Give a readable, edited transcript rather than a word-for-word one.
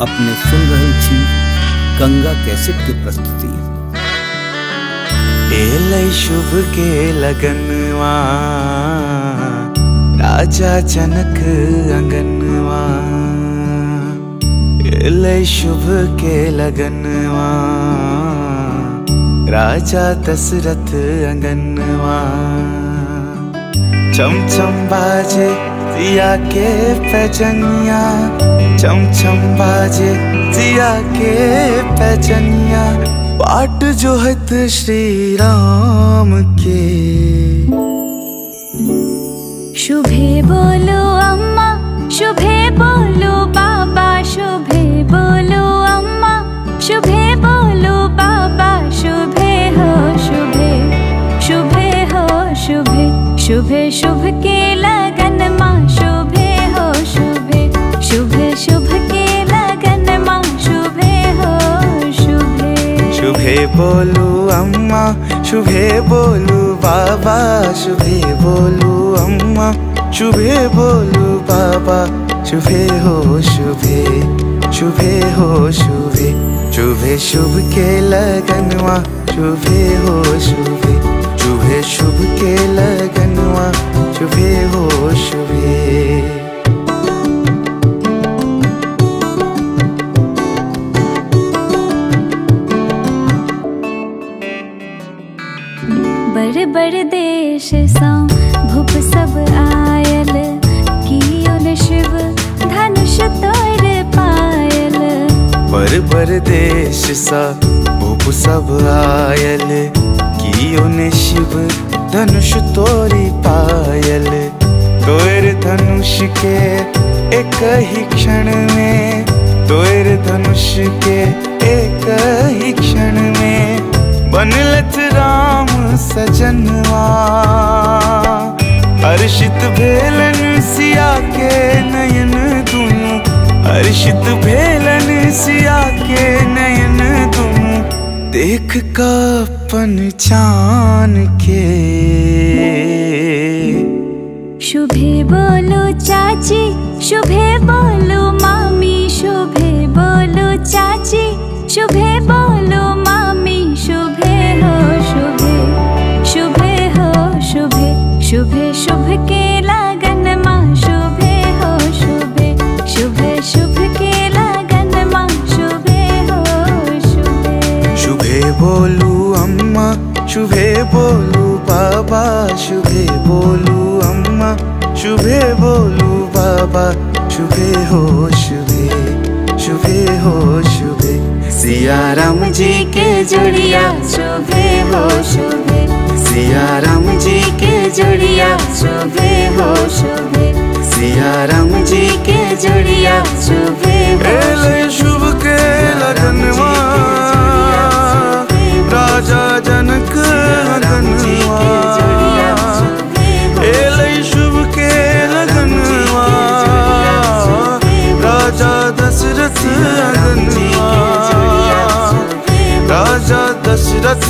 अपने सुन रहल छी गंगा कैसेट की प्रस्तुति। एलै शुभ के लगनवा राजा जनक अंगनवा, एलै शुभ के लगनवा राजा दशरथ अंगनवा। चम चम बाजे सिया के पैजनिया, चम चम बाजे सिया के पैजनिया, बाट जोहत श्री राम के। शुभे बोलो अम्मा, शुभे बोलो बाबा, शुभे बोलो अम्मा, शुभे बोलो बाबा, शुभे हो शुभे, शुभे हो शुभे, शुभे शुभ के लगन माँ, शुभे हो शुभे, शुभे शुभ के लगन माँ, शुभे हो शुभे। शुभे बोलो अम्मा, शुभे बोलो बाबा, शुभे बोलो अम्मा, शुभे बोलो बाबा, शुभे हो शुभे, शुभे हो शुभे, शुभे शुभ के लगनवा, शुभे हो शुभे, शुभे शुभ के लगनवा, शुभे हो शुभे। बड़ बड़ देश सा भूप सब आयल, कियोन शिव धनुष तोर पायल। बड़ बड़ देश सा भूप सब आयल, कियोन शिव धनुष तोरी पायल। तोर धनुष के एक ही क्षण में, तोर धनुष के एक ही क्षण में, बनलत राम सजनवा। हर्षित भेलन सिया के नयन दुनु, हर्षित भेलन सिया के नयन दुनु, देख का अपन चान के। शुभे बोलो चाची, शुभे बोलो मामी, शुभे बोलो चाची, शुभे बोलो मामी, शुभे हो शुभे, शुभे हो शुभे, शुभे शुभ के लगन माँ, शुभे हो शुभे, शुभे शुभ के लगन माँ, शुभे हो शुभे। शुभे बोलू अम्मा, शुभे बोलू बाबा, शुभे बोलू अम्मा, शुभे बोलू बाबा, शुभे हो शुभे, शुभे हो शुभे। सिया राम जी के जोड़िया, शुभे हो शुभे, सिया राम जी के जोड़िया, शुभे हो शुभे, सिया राम जी के जोड़िया, शुभे हो शुभ के लगनवा राजा जनक अंगनवा। एलै शुभ के लगनवा राजा दशरथ अंगनवा, राजा दशरथ